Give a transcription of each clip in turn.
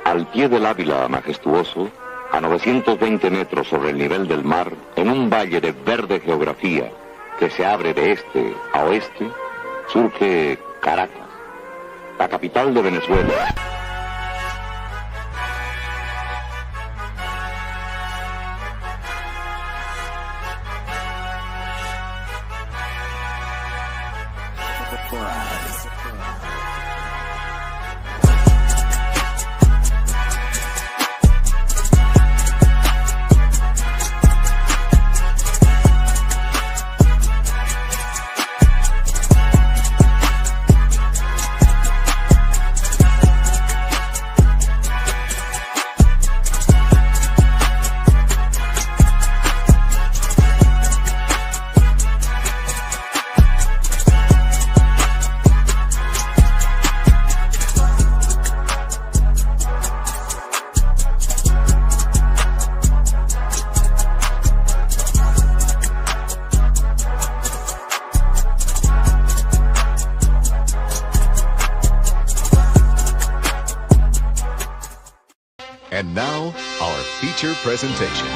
Al pie del Ávila majestuoso, a 920 metros sobre el nivel del mar, en un valle de verde geografía que se abre de este a oeste, surge Caracas, la capital de Venezuela. And now, our feature presentation.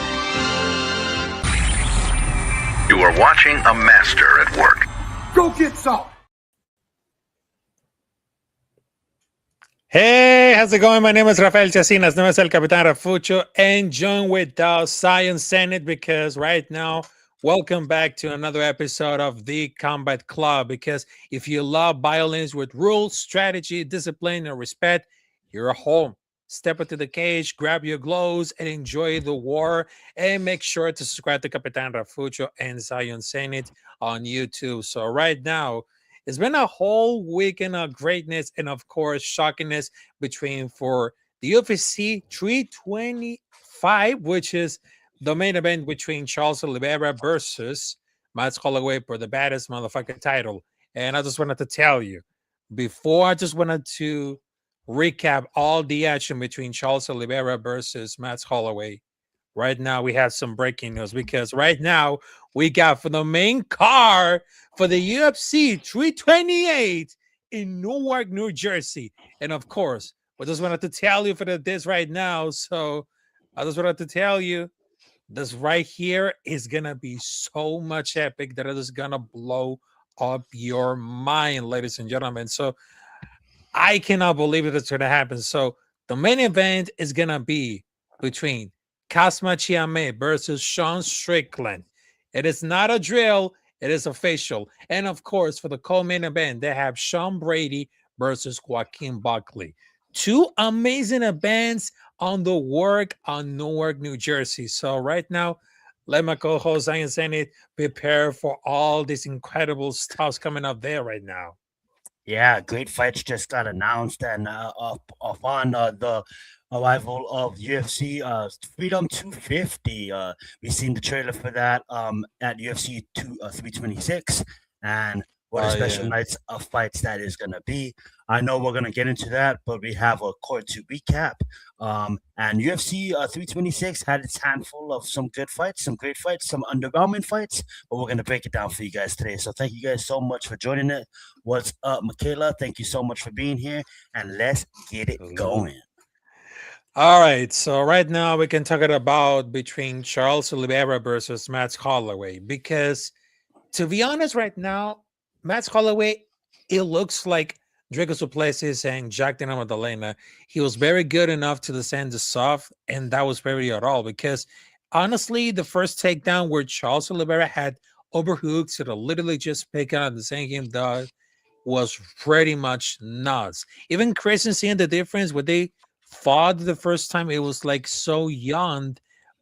You are watching a master at work. Go get some! Hey, how's it going? My name is Rafael Chacinas. No es el Capitán Rafucho, and join with Zion Zenith, because right now, welcome back to another episode of the Combat Club. Because if you love violence with rules, strategy, discipline, and respect, you're home. Step into the cage, grab your gloves, and enjoy the war. And make sure to subscribe to Capitán Rafucho and Zion Zenith on YouTube. So right now, it's been a whole weekend of greatness and, of course, shockingness for the UFC 325, which is the main event between Charles Oliveira versus Max Holloway for the baddest motherfucking title. And I just wanted to tell you, I just wanted to recap all the action between Charles Oliveira versus Max Holloway. Right now, we have some breaking news, because right now we got for the main card for the UFC 328 in Newark, New Jersey. And of course, I just wanted to tell you for this right now. So I just wanted to tell you this right here is going to be so much epic that it is going to blow up your mind, ladies and gentlemen. So I cannot believe that it's going to happen. So the main event is going to be between Kazma Chiame versus Sean Strickland. It is not a drill. It is official. And of course, for the co-main event, they have Sean Brady versus Joaquin Buckley. Two amazing events on the work on Newark, New Jersey. So right now, let my co-host Zion Zenith prepare for all these incredible stuffs coming up there right now. Yeah, great fights just got announced, and upon the arrival of UFC Freedom 250, we seen the trailer for that at UFC 326, and what a Oh special yeah. night of fights that is gonna be. I know we're gonna get into that, but we have a court to recap. And UFC 326 had its handful of some good fights, some great fights, some underwhelming fights, but we're gonna break it down for you guys today. So thank you guys so much for joining it. What's up, Michaela? Thank you so much for being here, and let's get it Absolutely. going. All right, so right now we can talk about between Charles Oliveira versus Max Holloway because, to be honest, right now, Max Holloway, it looks like Draco Duplessis and Jack Della Maddalena. He was very good enough to descend the soft, and that was very at all because honestly, the first takedown where Charles Oliveira had overhooked to literally just picking on the same game dog was pretty much nuts. Even Christian seeing the difference when they fought the first time, it was like so young,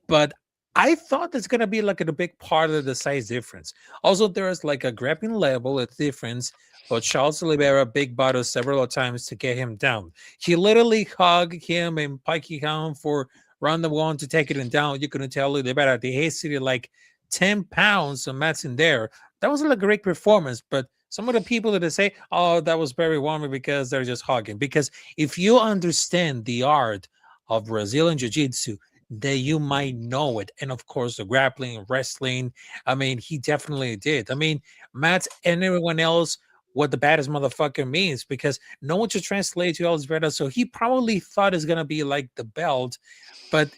but I thought that's gonna be like a big part of the size difference. Also, there's like a grappling level of difference, but Charles Oliveira big battle several times to get him down. He literally hugged him and piked him for round the one to take it down. You couldn't tell Oliveira they hasted like 10 pounds of Matt's in there. That was like a great performance, but some of the people that they say, oh, that was very warm because they're just hugging. Because if you understand the art of Brazilian Jiu Jitsu, that you might know it. And of course, the grappling and wrestling. I mean, he definitely did. I mean, Matt and everyone else, what the baddest motherfucker means because no one to translate to all is better. So he probably thought it's going to be like the belt, but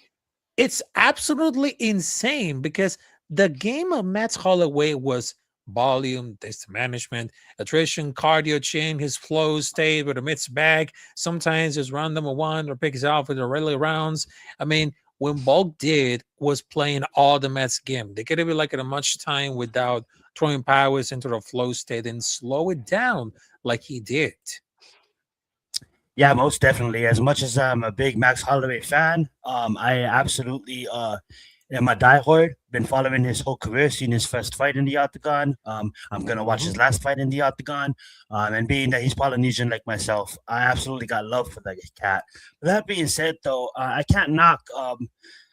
it's absolutely insane because the game of Matt Holloway was volume, distance management, attrition, cardio chain, his flow stayed with a mixed bag. Sometimes it's round number one or picks off with the relay rounds. I mean, when Bulk did was playing all the Mets game. They could have been like at a much time without throwing powers into the flow state and slow it down like he did. Yeah, most definitely. As much as I'm a big Max Holloway fan, I absolutely am a diehard. Been following his whole career, seen his first fight in the octagon. I'm gonna watch his last fight in the octagon. And being that he's Polynesian like myself, I absolutely got love for that cat. With that being said, though, I can't knock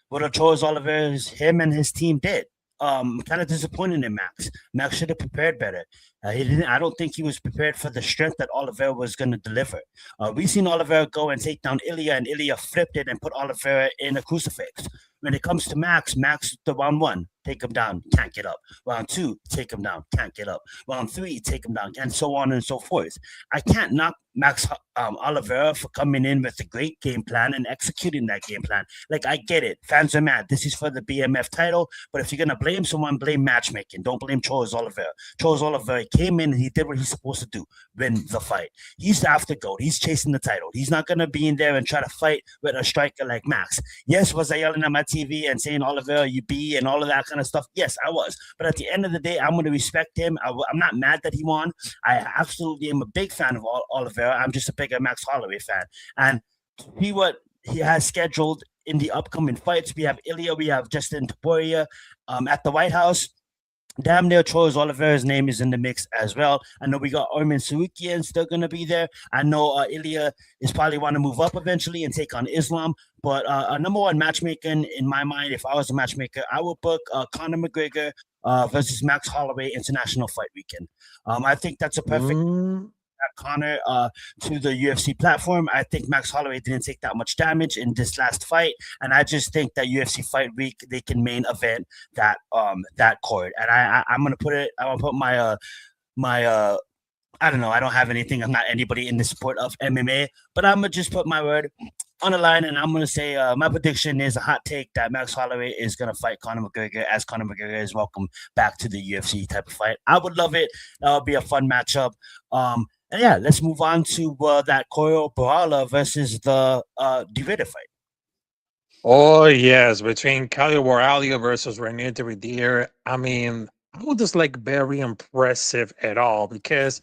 what Charles Oliveira's him and his team did. Kind of disappointed in Max. Max should have prepared better. He didn't. I don't think he was prepared for the strength that Oliveira was going to deliver. We seen Oliveira go and take down Ilya, and Ilya flipped it and put Oliveira in a crucifix. When it comes to Max, the round one, take him down, can't get up. Round two, take him down, can't get up. Round three, take him down, and so on and so forth. I can't knock Max Oliveira for coming in with a great game plan and executing that game plan. Like, I get it. Fans are mad. This is for the BMF title, but if you're going to blame someone, blame matchmaking. Don't blame Charles Oliveira. Charles Oliveira came in and he did what he's supposed to do, win the fight. He's the after goat. He's chasing the title. He's not going to be in there and try to fight with a striker like Max. Yes, was I yelling at my TV and saying, Oliveira, you be, and all of that kind of stuff? Yes, I was. But at the end of the day, I'm going to respect him. I'm not mad that he won. I absolutely am a big fan of Oliveira. I'm just a bigger Max Holloway fan. And to see what he has scheduled in the upcoming fights, we have Ilya, we have Justin Taporia at the White House. Damn near Charles Oliveira's name is in the mix as well. I know we got Armin Sarukian still going to be there. I know Ilya is probably want to move up eventually and take on Islam. But a number one matchmaking in my mind, if I was a matchmaker, I would book Conor McGregor versus Max Holloway International Fight Weekend. I think that's a perfect Conor to the UFC platform. I think Max Holloway didn't take that much damage in this last fight, and I just think that UFC Fight Week they can main event that that card. And I'm gonna put it. I'm gonna put my I don't know. I don't have anything. I'm not anybody in the sport of MMA, but I'm gonna just put my word on the line, and I'm gonna say my prediction is a hot take that Max Holloway is gonna fight Conor McGregor, as Conor McGregor is welcome back to the UFC type of fight. I would love it. That would be a fun matchup. And yeah, let's move on to that Corio Barala versus the DeVita fight. Oh yes, between Caio Borralho versus Renier de Ridier. I mean, I was just like very impressive at all because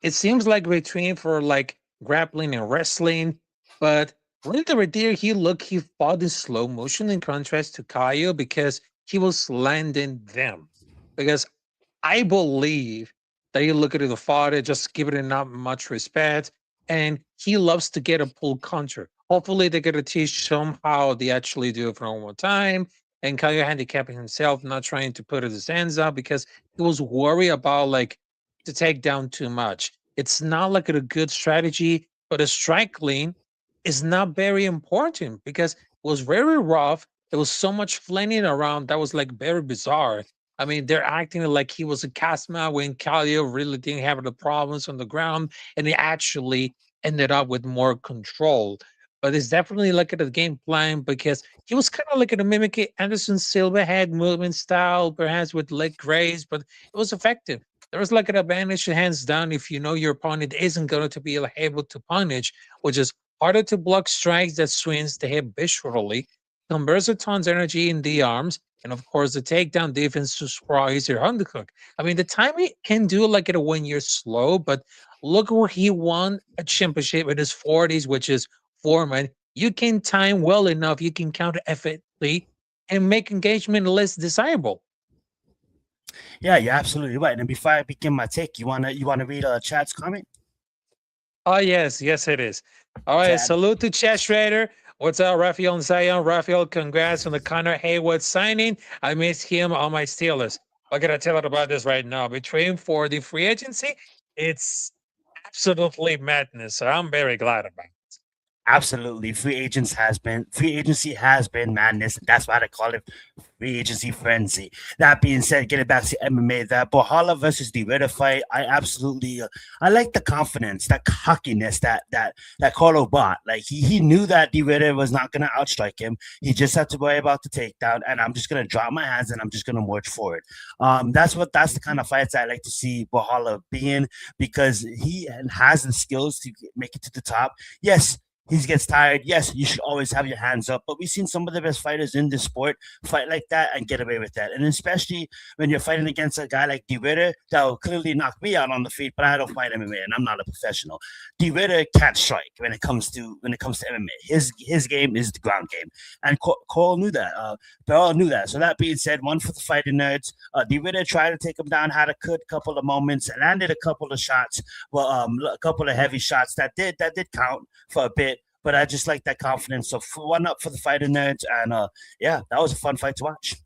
it seems like between for like grappling and wrestling, but really right there, he fought in slow motion in contrast to Kaio because he was landing them. Because I believe that he look at the father, just give it not much respect, and he loves to get a pull counter. Hopefully, they're gonna teach somehow they actually do it for one more time. And Kaio handicapping himself, not trying to put his hands up because he was worried about like to take down too much. It's not like a good strategy, but a strike clean is not very important because it was very rough. There was so much flailing around that was like very bizarre. I mean, they're acting like he was a Casma when Calio really didn't have the problems on the ground, and he actually ended up with more control. But it's definitely like at the game plan because he was kind of like a mimic Anderson Silva head movement style, perhaps with leg raise, but it was effective. There was like an advantage hands down if you know your opponent isn't going to be able to punish, which is harder to block strikes that swings the hip visually, converts a ton's energy in the arms, and of course, the takedown defense to sprawl is your underhook. I mean, the timing can do like it when you're slow, but look where he won a championship in his 40s, which is Foreman. You can time well enough, you can counter effortlessly and make engagement less desirable. Yeah, you're absolutely right. And before I begin my take, you wanna read Chad's comment? Oh, yes, it is. All right, Chad. salute to Chad Schrader. What's up, Rafael and Zion? Rafael, congrats on the Connor Haywood signing. I miss him on my Steelers. I gotta tell it about this right now. Between for the free agency, it's absolutely madness. So I'm very glad about it. Absolutely. Free agency has been madness. That's why they call it free agency frenzy. That being said, getting back to MMA, that Bohala versus the Ritter fight, I like the confidence, that cockiness that Carlo bought. Like he knew that the Ritter was not gonna outstrike him. He just had to worry about the takedown, and I'm just gonna drop my hands and I'm just gonna march forward. That's the kind of fights I like to see Bohala be in because he has the skills to make it to the top. Yes, he gets tired. Yes, you should always have your hands up. But we've seen some of the best fighters in this sport fight like that and get away with that. And especially when you're fighting against a guy like De Ritter that will clearly knock me out on the feet, but I don't fight MMA and I'm not a professional. De Ritter can't strike when it comes to MMA. His game is the ground game, and Cole knew that. They all knew that. So that being said, one for the fighting nerds. De Ritter tried to take him down, had a good couple of moments, landed a couple of shots, well, a couple of heavy shots that did count for a bit. But I just like that confidence. So one up for the fighting nerds, and yeah, that was a fun fight to watch.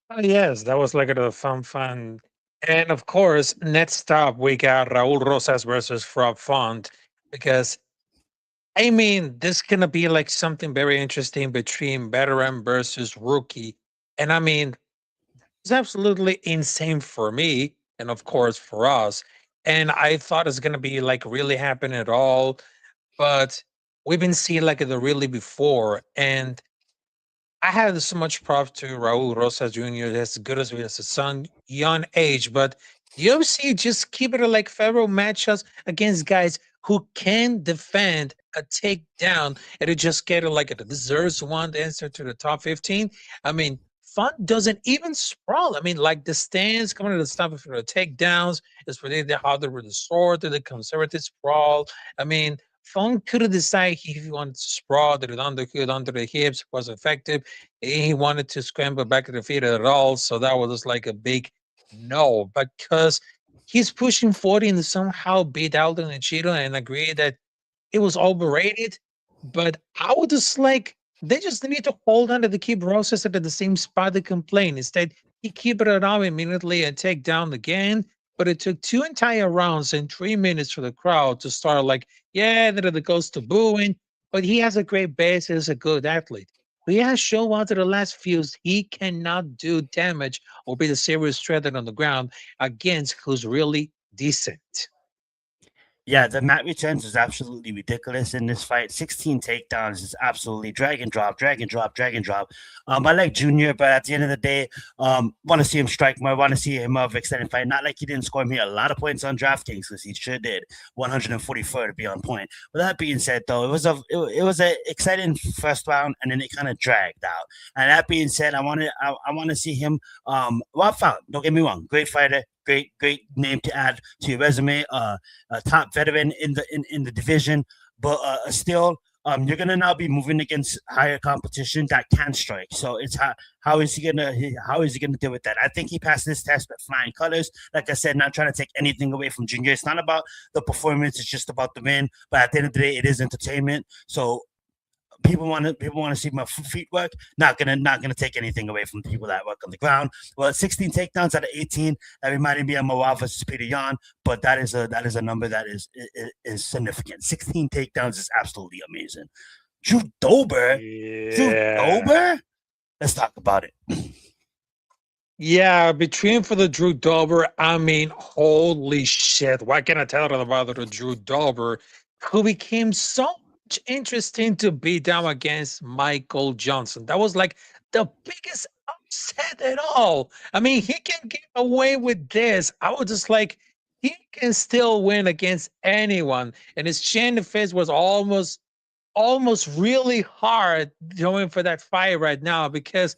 Oh, yes, that was like a fun. And of course, next up, we got Raul Rosas versus Rob Font because I mean, this gonna be like something very interesting between veteran versus rookie. And I mean, it's absolutely insane for me, and of course for us. And I thought it's gonna be like really happening at all, but we've been seeing like the really before. And I had so much props to Raul Rosas Jr. as good as he is a son, young age, but UFC just keep it like federal matchups against guys who can defend a takedown and it just get like it deserves one to enter to the top 15. I mean, Fun doesn't even sprawl. I mean, like the stands coming to the stop for the takedowns is predicted how they were the sword to the conservative sprawl. I mean, Fun could have decided if he wanted to sprawl, that it underhood under the hips was effective. He wanted to scramble back to the feet at all. So that was just like a big no. Because he's pushing 40 and somehow beat Aldo and Cheeto and agree that it was overrated. But I would just like they just need to hold on to the keep Rosas at the same spot they complain. Instead, he keep it on immediately and take down again. But it took 2 entire rounds and 3 minutes for the crowd to start like, yeah, then it goes to booing. But he has a great base, he's a good athlete. He has shown out to the last fuse he cannot do damage or be the serious threat on the ground against who's really decent. Yeah, the mat returns was absolutely ridiculous in this fight. 16 takedowns is absolutely drag and drop, drag and drop, drag and drop. I like Junior, but at the end of the day, want to see him strike more. Want to see him extended fight. Not like he didn't score me a lot of points on DraftKings because he sure did. 144 to be on point. But that being said, though, it was a exciting first round, and then it kind of dragged out. And that being said, I want to see him. Rob Font, don't get me wrong, great fighter. great name to add to your resume. A top veteran in the division, but still. You're gonna now be moving against higher competition that can strike. So it's how is he gonna deal with that? I think he passed this test with flying colors. Like I said, not trying to take anything away from Junior. It's not about the performance; it's just about the win. But at the end of the day, it is entertainment. So people want to see my feet work. Not gonna take anything away from the people that work on the ground. Well, 16 takedowns out of 18. That reminded me of Mawar versus Peter Yan, but that is a number that is significant. 16 takedowns is absolutely amazing. Drew Dober. Let's talk about it. Yeah, between for the Drew Dober, I mean, holy shit! What can I tell you about the Drew Dober, who became so interesting to beat down against Michael Johnson? That was like the biggest upset at all. I mean, he can get away with this. I was just like, he can still win against anyone. And his chin face was almost really hard going for that fight right now, because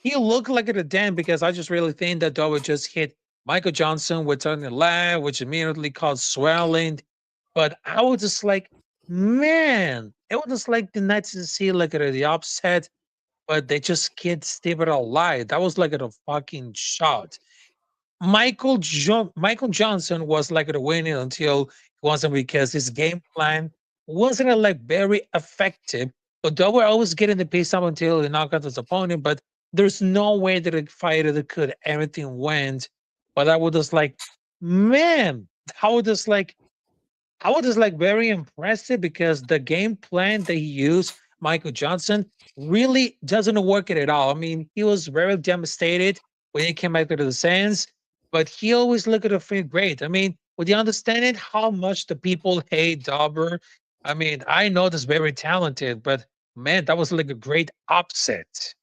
he looked like it a den, because I just really think that Dover just hit Michael Johnson with on the leg, which immediately caused swelling. But I was just like, man, it was just like the nice to see like the upset, but they just can't stay it alive. That was like a fucking shot. Michael Johnson was like the winning until it wasn't, because his game plan wasn't like very effective. But they were always getting the pace up until he knocked out his opponent. But there's no way that a fighter that could everything went. But I was just like, man, I was just like very impressive, because the game plan that he used, Michael Johnson, really doesn't work it at all. I mean, he was very devastated when he came back to the sands, but he always looked at the field great. I mean, with the understanding how much the people hate Dauber, I mean, I know that's very talented, but man, that was like a great upset.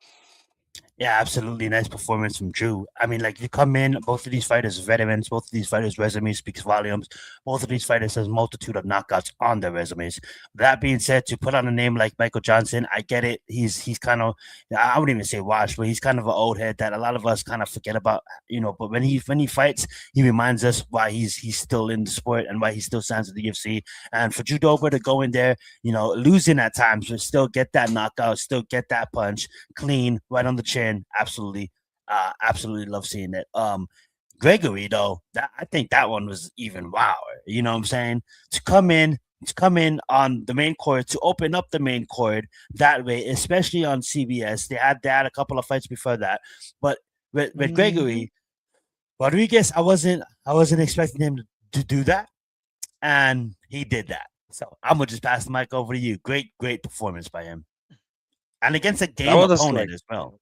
Yeah, absolutely. Nice performance from Drew. I mean, like, you come in, both of these fighters veterans, both of these fighters' resumes speaks volumes. Both of these fighters has multitude of knockouts on their resumes. That being said, to put on a name like Michael Johnson, I get it. He's kind of, I wouldn't even say washed, but he's kind of an old head that a lot of us kind of forget about, but when he fights, he reminds us why he's still in the sport and why he still signs with the UFC. And for Drew Dober to go in there, losing at times, but still get that knockout, still get that punch clean, right on the chin. Absolutely love seeing it. Gregory, though, I think that one was even wilder. You know what I'm saying? To come in on the main card, to open up the main card that way, especially on CBS. They had a couple of fights before that, but with Gregory Rodriguez, I wasn't expecting him to do that, and he did that. So I'm gonna just pass the mic over to you. Great performance by him, and against a game opponent as well.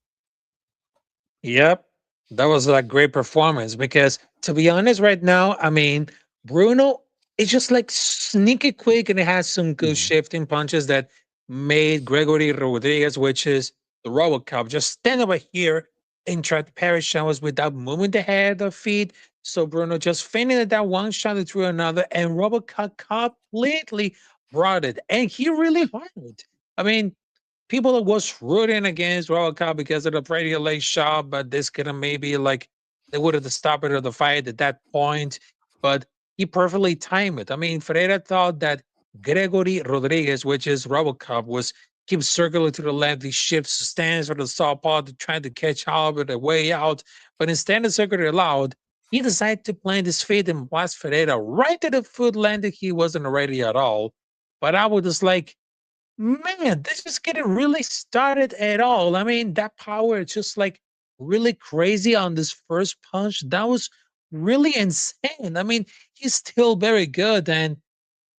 Yep. That was a great performance, because to be honest, right now, I mean, Bruno is just like sneaky quick, and it has some good shifting punches that made Gregory Rodriguez, which is the Robocop, just stand over here and try to parry shots without moving the head or feet. So Bruno just feinted at that one shot and threw another, and Robocop completely brought it. And he really hurt. I mean, people that was rooting against Robocop because of the pretty late shot, but this could have maybe like they would have stopped it of the fight at that point. But he perfectly timed it. I mean, Ferreira thought that Gregory Rodriguez, which is Robocop, was keep circling to the left. He shifts stands for the southpaw to try to catch Albert the way out. But instead of circling allowed, he decided to plant his feet and blast Ferreira right to the foot landing. He wasn't ready at all. But I was just like, man, this is getting really started at all. I mean, that power is just like really crazy on this first punch. That was really insane. I mean, he's still very good. And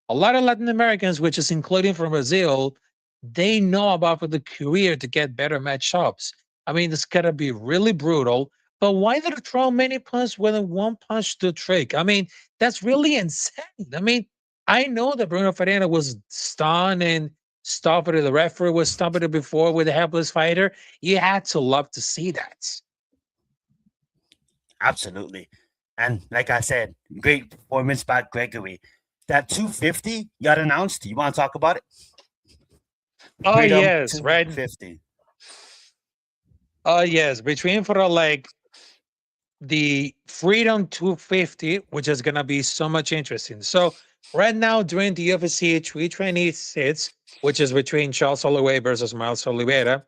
a lot of Latin Americans, which is including from Brazil, they know about for the career to get better matchups. I mean, it's gonna be really brutal. But why did it throw many punches with a one punch to trick? I mean, that's really insane. I mean, I know that Bruno Ferreira was stunned and stopped it. The referee was stopping it before with a helpless fighter. You had to love to see that. Absolutely. And like I said, great performance by Gregory. That 250 got announced. You want to talk about it? Oh, yes, right. 250. Oh, yes. Between for like the Freedom 250, which is going to be so much interesting. So right now during the UFC 326, which is between Charles Oliveira versus Miles Oliveira,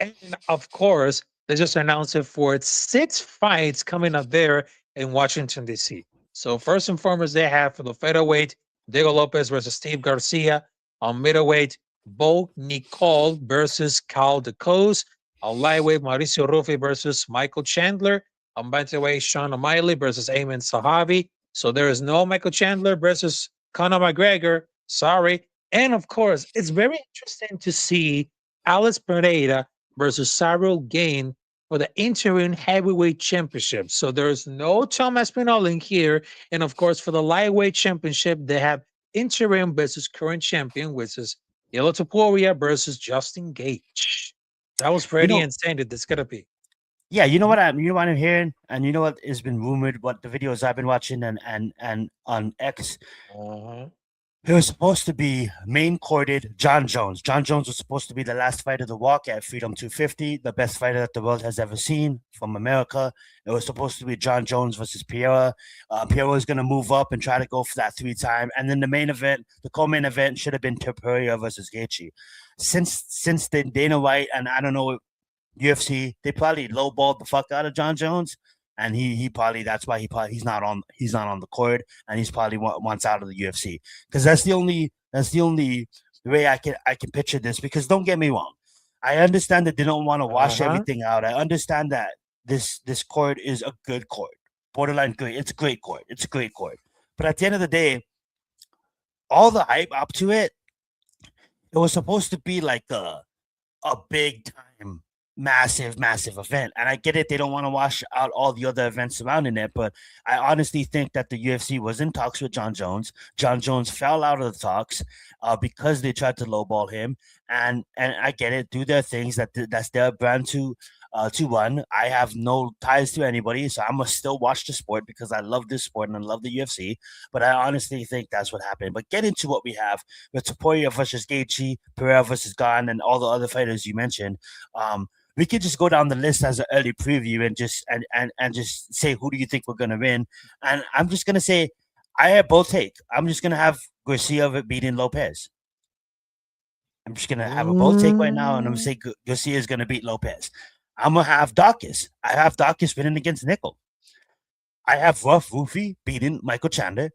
and of course, they just announced it for 6 fights coming up there in Washington, D.C. So first and foremost, they have for the featherweight, Diego Lopez versus Steve Garcia. On middleweight, Bo Nicole versus Cal DeCose. On lightweight, Mauricio Ruffi versus Michael Chandler. On bantamweight, Sean O'Malley versus Ayman Sahabi. So there is no Michael Chandler versus Conor McGregor. Sorry. And of course, it's very interesting to see Alex Pereira versus Cyril Gain for the interim heavyweight championship. So there's no Tom Aspinall in here. And of course, for the lightweight championship, they have interim versus current champion, which is Yellow Topuria versus Justin Gage. That was You pretty know, insane. It's gonna be. yeah, you know what I'm hearing, and you know what has been rumored, what the videos I've been watching, and on X. Uh-huh. It was supposed to be main courted John Jones. John Jones was supposed to be the last fighter to walk at Freedom 250, the best fighter that the world has ever seen from America. It was supposed to be John Jones versus Pierre. Pierre was going to move up and try to go for that 3-time. And then the main event, the co-main event, should have been Topuria versus Gaethje. Since the Dana White and I don't know UFC, they probably lowballed the fuck out of John Jones, and he probably that's why he's not on the court, and he's probably wants out of the UFC because that's the only way I can picture this. Because don't get me wrong, I understand that they don't want to wash Uh-huh. everything out. I understand that this court is a good court, borderline good. It's a great court. It's a great court. But at the end of the day, all the hype up to it, it was supposed to be like a big time massive event, and I get it, they don't want to wash out all the other events surrounding it, but I honestly think that the UFC was in talks with John Jones fell out of the talks because they tried to lowball him, and I get it, do their things, that's their brand to run. I have no ties to anybody, so I must still watch the sport because I love this sport and I love the UFC. But I honestly think that's what happened. But get into what we have with Topuria versus Gaethje, Pereira versus Gane, and all the other fighters you mentioned. We could just go down the list as an early preview and just say who do you think we're gonna win. And I'm just gonna say I have both take. I'm just gonna have Garcia beating Lopez. I'm just gonna have a both take right now, and I'm gonna say Garcia is gonna beat Lopez. I'm gonna have Dawkins. I have Dawkins winning against Nickel. I have Ruffi beating Michael Chandler.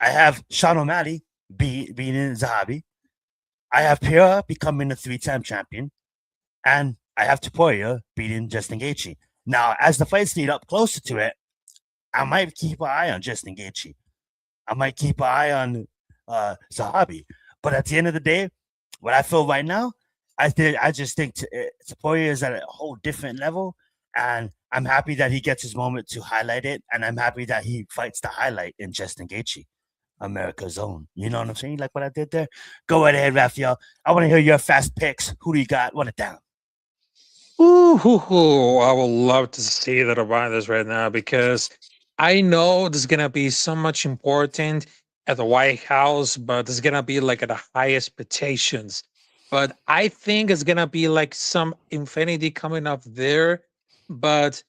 I have Sean O'Malley beating Zahabi. I have Pierre becoming a 3-time champion, and I have Topuria beating Justin Gaethje. Now, as the fights lead up closer to it, I might keep an eye on Justin Gaethje. I might keep an eye on Zahabi. But at the end of the day, what I feel right now, I just think Topuria is at a whole different level, and I'm happy that he gets his moment to highlight it, and I'm happy that he fights the highlight in Justin Gaethje, America's own. You know what I'm saying? Like what I did there. Go right ahead, Raphael. I want to hear your fast picks. Who do you got? Run it down. Ooh, I would love to see that about this right now because I know there's gonna be so much important at the White House, but there's gonna be like at the high expectations. But I think it's gonna be like some infinity coming up there. But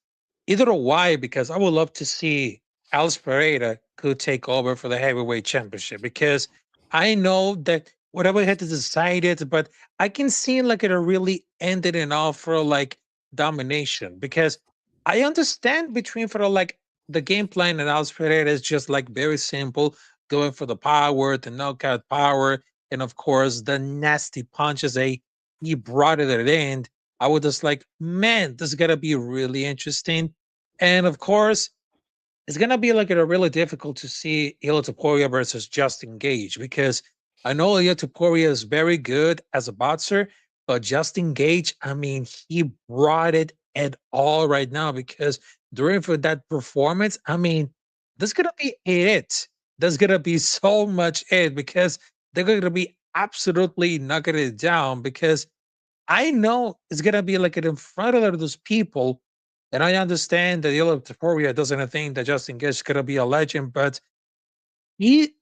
either why, because I would love to see Alex Pereira could take over for the heavyweight championship because I know that whatever he had to decide it, but I can see like it really ended in all for like domination because I understand between for like the game plan and Alex Pereira is just like very simple, going for the power, the knockout power, and of course the nasty punches he brought it at the end. I was just like, man, this is gonna be really interesting. And of course, it's gonna be like a really difficult to see Ilya Topuria versus Justin Gage because I know Ilya Topuria is very good as a boxer, but Justin Gage, I mean, he brought it at all right now because during for that performance, I mean, there's gonna be it. There's gonna be so much it because they're gonna be absolutely knocking it down because I know it's gonna be like in front of those people, and I understand that Ilya Taporia doesn't think that Justin Gage is gonna be a legend, but he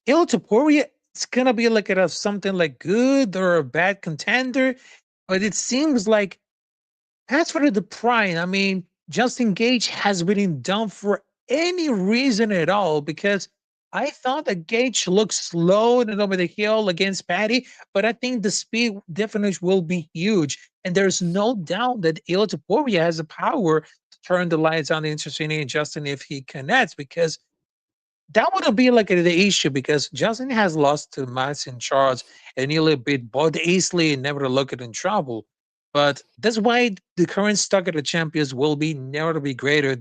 Ilya Taporia is gonna be like a something like good or a bad contender, but it seems like as for the prime, I mean, Justin Gage has been done for any reason at all because I thought that Gage looked slow and over the hill against Patty, but I think the speed definitely will be huge. And there's no doubt that Ilya Topuria has the power to turn the lights on the interesting Justin if he connects because that wouldn't be like the issue because Justin has lost to Madison Charles and nearly beat both easily and never to look at in trouble. But that's why the current stock of the champions will be never to be greater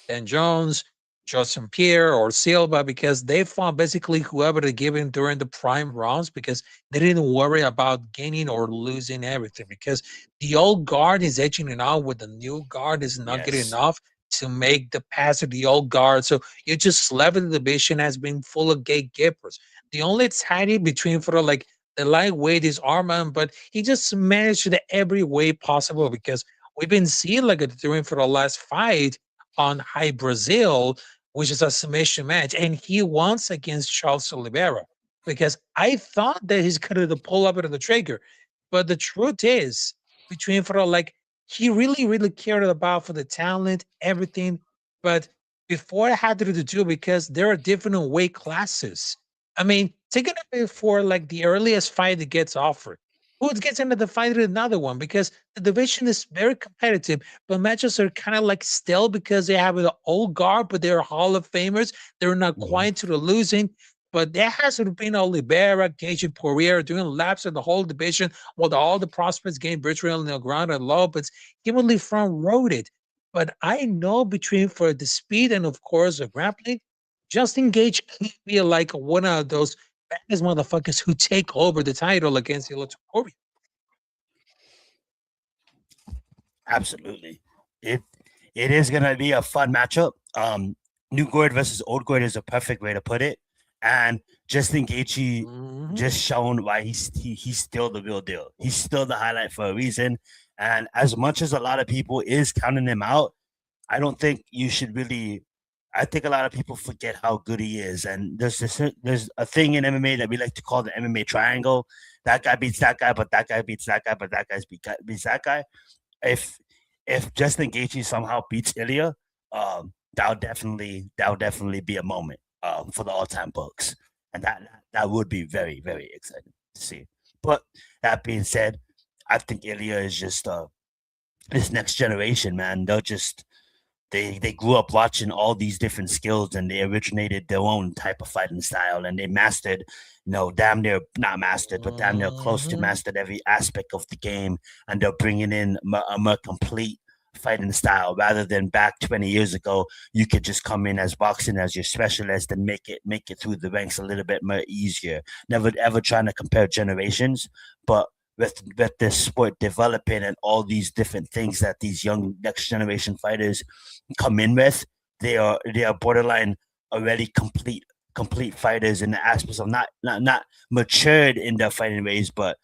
than Jones, Justin Pierre, or Silva because they fought basically whoever they given during the prime rounds because they didn't worry about gaining or losing everything because the old guard is edging it out with the new guard is not getting Yes. enough to make the pass of the old guard. So you just left the division has been full of gatekeepers. The only tiny between for like the lightweight is Arman, but he just managed it every way possible because we've been seeing like during for the last fight on High Brazil, which is a submission match, and he wants against Charles Oliveira because I thought that he's going to pull up into the trigger, but the truth is between for like he really, really cared about for the talent, everything, but before I had to do because there are different weight classes. I mean, take it for like the earliest fight that gets offered. Who gets into the fight with another one? Because the division is very competitive, but matches are kind of like still because they have an old guard, but they're Hall of Famers. They're not Mhm. quite to the losing. But there hasn't been Oliveira, Gage, and Poirier doing laps of the whole division while all the prospects gained virtually on the ground and low, but Kimberly front rode it. But I know between for the speed and of course the grappling, Justin Gage can't be like one of those baddest motherfuckers who take over the title against Ilya Topuria. Absolutely. It it is gonna be a fun matchup. New Gord versus Old Gord is a perfect way to put it. And Justin Gaethje Mhm. just shown why he's still the real deal. He's still the highlight for a reason. And as much as a lot of people is counting him out, I don't think you should really. I think a lot of people forget how good he is. And there's a thing in MMA that we like to call the MMA triangle. That guy beats that guy, but that guy beats that guy, but that guy beats that guy. If Justin Gaethje somehow beats Ilya, that would definitely be a moment for the all time books, and that would be very very exciting to see. But that being said, I think Ilya is just this next generation, man. They grew up watching all these different skills and they originated their own type of fighting style and they mastered, damn near not mastered, but damn near close to Mhm. mastered every aspect of the game. And they're bringing in a more complete fighting style rather than back 20 years ago you could just come in as boxing as your specialist and make it through the ranks a little bit more easier, never ever trying to compare generations. But with this sport developing and all these different things that these young next generation fighters come in with, they are borderline already complete fighters in the aspects of not matured in their fighting ways, but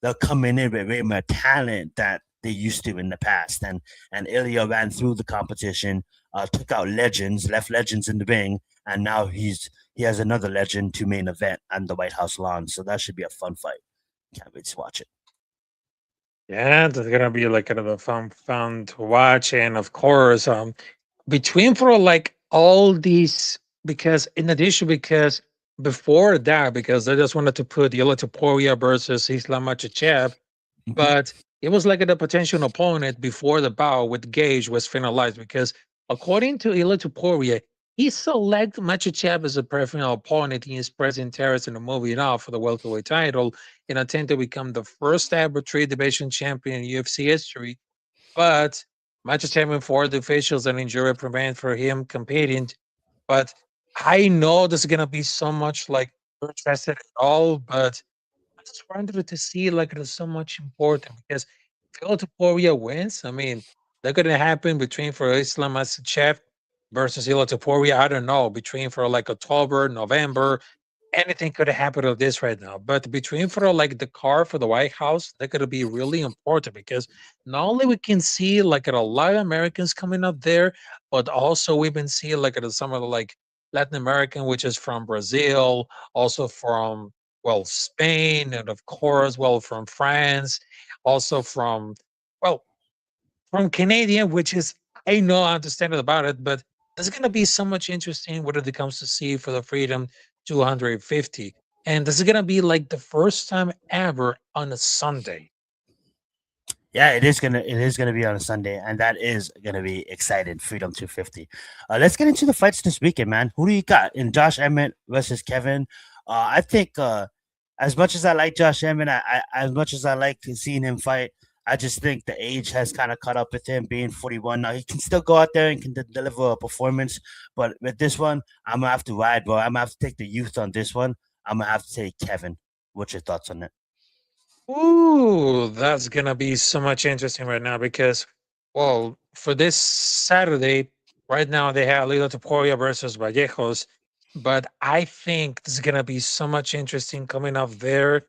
they're coming in with way more talent that they used to in the past. And Ilya ran through the competition, took out legends, left legends in the ring, and now he has another legend to main event on the White House lawn. So that should be a fun fight. Can't wait to watch it. Yeah, that's gonna be like kind of a fun to watch, and of course, between for like all these because in addition because before that because I just wanted to put Yellow Topuria versus Islam Makhachev, Mhm. but it was like a potential opponent before the bout with Gage was finalized because according to Ilya Topuria, he selected Makhachev as a preferential opponent in his present terrace in the movie now for the welterweight title in attempt to become the first ever three division champion in UFC history. But Makhachev informed the officials that injury prevent for him competing. But I know there's gonna be so much like interested at all, but I just wanted to see like it is so much important because if Ilya wins, I mean, that could happen between for Islam Makhachev versus Ilya. I don't know between for like October, November, anything could happen of this right now. But between for like the car for the White House, that could be really important because not only we can see like a lot of Americans coming up there, but also we've been seeing like some of the like Latin American, which is from Brazil, also from well Spain, and of course, well from France, also from well from Canadian, which is I know I understand about it, but there's gonna be so much interesting when it comes to see for the Freedom 250. And this is gonna be like the first time ever on a Sunday. Yeah, it is gonna be on a Sunday, and that is gonna be exciting. Freedom 250. Let's get into the fights this weekend, man. Who do you got in Josh Emmett versus Kevin? I think as much as I like Josh Emmett, as much as I like seeing him fight, I just think the age has kind of caught up with him, being 41 now. He can still go out there and can deliver a performance, but with this one, I'm gonna have to ride, bro. I'm gonna have to take the youth on this one. I'm gonna have to take Kevin. What's your thoughts on it? Ooh, that's gonna be so much interesting right now because, well, for this Saturday, right now they have Lilo Topuria versus Vallejos, but I think this is gonna be so much interesting coming up there.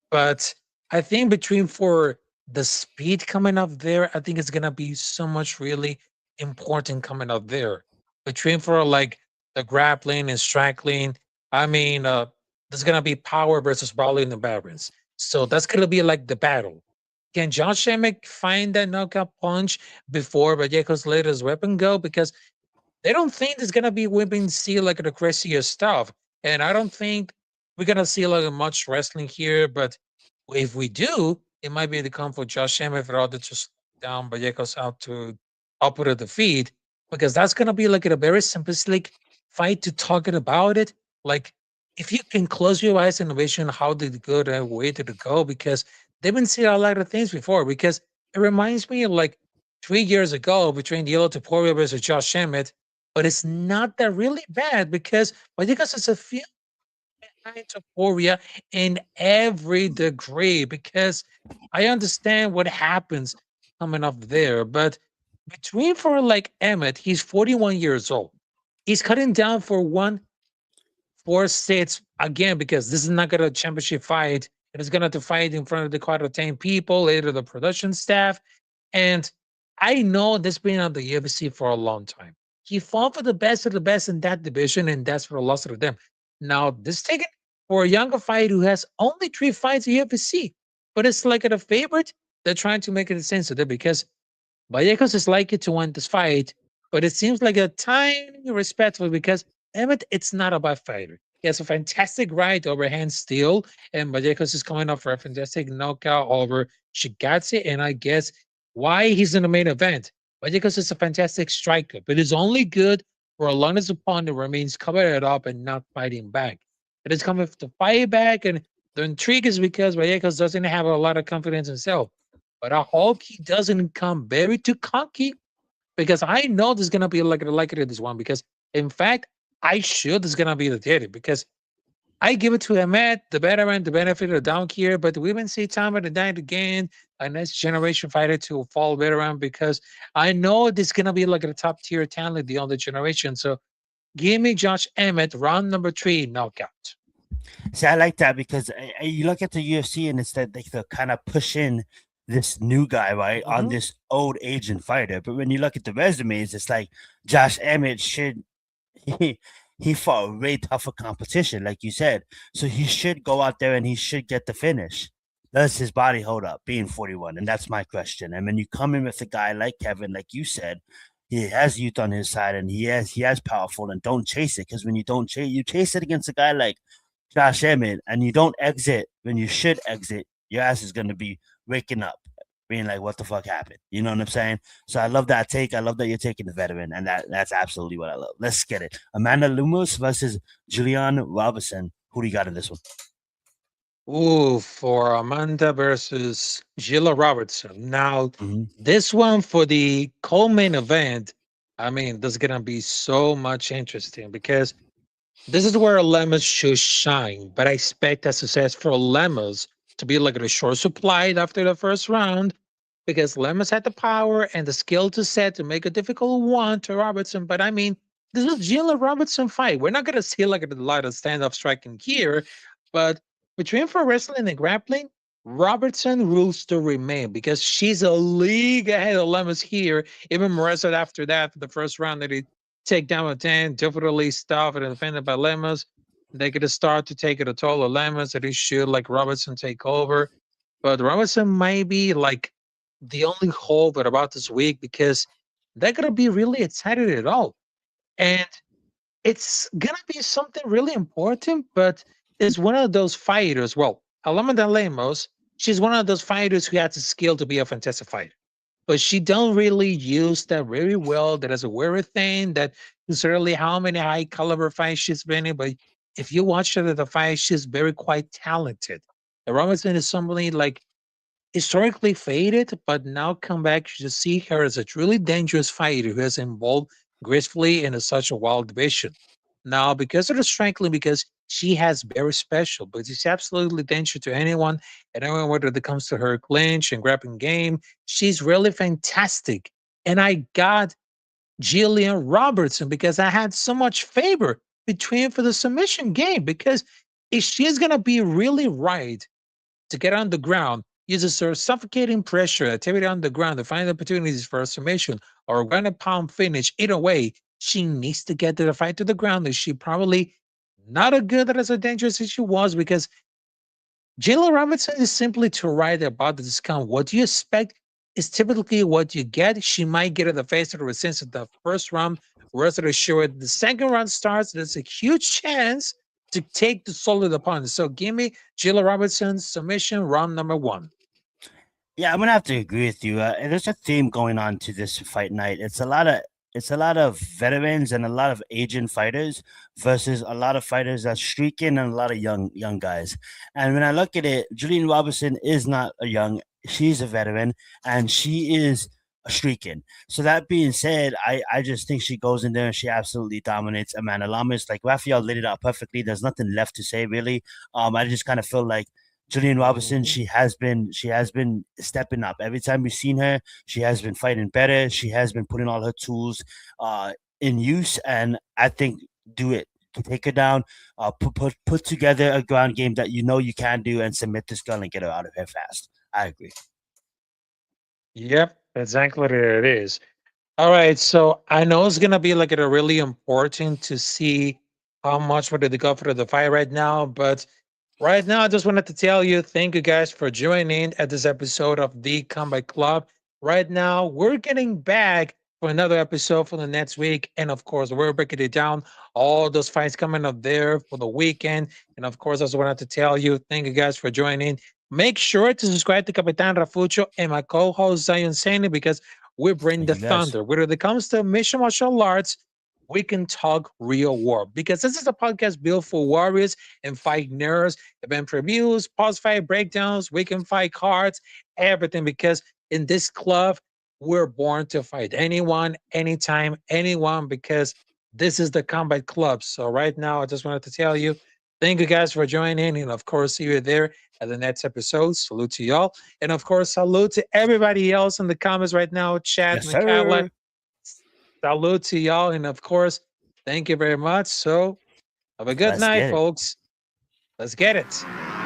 But I think between for the speed coming up there, I think it's gonna be so much really important coming up there. Between for like the grappling and striking, I mean, there's gonna be power versus brawling in the barons. So that's gonna be like the battle. Can Josh Emmett find that knockout punch before Vallejo's let his weapon go? Because they don't think there's gonna be women see like the crazier stuff, and I don't think we're gonna see like much wrestling here. But if we do, it might be the come for Josh Emmett in order to slow down Vallecos out to output of the feed, because that's gonna be like a very simplistic fight to talking about it. Like if you can close your eyes and envision how did it go that way did it go, because they've been seeing a lot of things before. Because it reminds me of like 3 years ago between the Yellow Taporia versus Josh Emmett, but it's not that really bad because Vallecas is a few behind Taporia in every degree, because I understand what happens coming up there. But between for like Emmett, he's 41 years old. He's cutting down for 1 4 sets again because this is not gonna championship fight. It is gonna have to fight in front of the quite 10 people, later the production staff. And I know this been on the UFC for a long time. He fought for the best of the best in that division, and that's what lost to them. Now, this taken for a younger fight who has only 3 fights in UFC, but it's like a favorite. They're trying to make it sensitive because Vallecos is likely to win this fight, but it seems like a tiny respectful because Emmett, it's not about fighter. He has a fantastic right overhand steal, and Vallecos is coming up for a fantastic knockout over Shigatse, and I guess why he's in the main event. Vallecos is a fantastic striker, but is only good for as long as the opponent remains covered it up and not fighting back. It is coming to fight back, and the intrigue is because Vallecos doesn't have a lot of confidence in himself. But I hope he doesn't come very too cocky because I know there's gonna be like it in this one. Because in fact, I sure there's gonna be the theater because I give it to Ahmed, the veteran, the benefit of the down here. But we even see time and time again a next generation fighter to fall veteran because I know this gonna be like a top tier talent the other generation. So give me Josh Emmett, round number 3 knockout. See, I like that because you look at the UFC and it's that they kind of push in this new guy, right, on this old aging fighter. But when you look at the resumes, it's like Josh Emmett should he he fought way tougher competition, like you said. So he should go out there and he should get the finish. Does his body hold up being 41? And that's my question. And when you come in with a guy like Kevin, like you said, he has youth on his side and he has powerful and don't chase it because when you don't chase you chase it against a guy like Josh Emmett and you don't exit when you should exit, your ass is gonna be waking up, being like, "What the fuck happened?" You know what I'm saying? So I love that take. I love that you're taking the veteran, and that's absolutely what I love. Let's get it. Amanda Lumos versus Julian Robinson. Who do you got in this one? Ooh, for Amanda versus Gila Robertson. Now, Mm-hmm. this one for the co-main event, I mean, there's gonna be so much interesting because this is where Lemons should shine. But I expect a success for Lemons to be like a short supply after the first round because Lemons had the power and the skill to set to make a difficult one to Robertson. But I mean, this is Gila Robertson fight. We're not gonna see like a lot of stand-up striking here, but between for wrestling and grappling, Robertson rules to remain because she's a league ahead of Lemons here. Even Marissa after that, for the first round that he take down a 10, definitely stuff and defended by Lemons. They could start to take it a toll of Lemons that he should like Robertson take over. But Robertson might be like the only hope about this week because they're gonna be really excited at all. And it's gonna be something really important, but is one of those fighters. Well, Alama de Lemos, she's one of those fighters who has the skill to be a fantastic fighter, but she don't really use that very well. That is a weird thing. That necessarily how many high caliber fights she's been in, but if you watch her at the fight, she's very quite talented. And Robinson is somebody like historically faded, but now come back to see her as a truly dangerous fighter who has involved gracefully in such a wild division. Now, because of the strength, because she has very special, but she's absolutely dangerous to anyone and everyone, whether it comes to her clinch and grappling game. She's really fantastic. And I got Jillian Robertson because I had so much favor between for the submission game because if she's going to be really right to get on the ground, uses her suffocating pressure, activity on the ground to find opportunities for a submission or a ground and pound finish. Either way, she needs to get to the fight to the ground. And she probably not as good as dangerous as she was because Jalen Robinson is simply to write about the discount. What you expect is typically what you get. She might get in the face of the resistance in the first round. Rest assured, the second round starts, there's a huge chance to take the solid opponent. So give me Jalen Robinson's submission round number 1. Yeah, I'm gonna have to agree with you. There's a theme going on to this fight night. It's a lot of veterans and a lot of Asian fighters versus a lot of fighters that's streaking and a lot of young guys. And when I look at it, Julian Robinson is not a young; she's a veteran, and she is streaking. So that being said, I just think she goes in there and she absolutely dominates Amanda Lamas. Like Raphael laid it out perfectly. There's nothing left to say really. I just kind of feel like Julian Robinson, she has been stepping up. Every time we've seen her, she has been fighting better. She has been putting all her tools in use, and I think do it to take her down, put together a ground game that you know you can do, and submit this girl and get her out of here fast. I agree. Yep, exactly what it is. All right, so I know it's gonna be like a really important to see how much what did they go for the fight right now, but right now I just wanted to tell you thank you guys for joining at this episode of the Combat Club. Right now we're getting back for another episode for the next week, and of course we're breaking it down all those fights coming up there for the weekend. And of course, I just wanted to tell you thank you guys for joining. Make sure to subscribe to Capitan Rafucho and my co-host Zion Zenith because we bring Thank the you, guys. thunder. When it comes to mission martial arts, we can talk real war because this is a podcast built for warriors and fight nerds, event previews, pause fight breakdowns, weekend fight cards, everything. Because in this club, we're born to fight anyone, anytime, anyone, because this is the Combat Club. So right now, I just wanted to tell you, thank you guys for joining. And of course, see you there at the next episode. Salute to y'all. And of course, salute to everybody else in the comments right now, Chad, Yes, Michaela. sir. Salute to y'all. And of course, thank you very much. So have a good Let's night, get it. folks. Let's get it.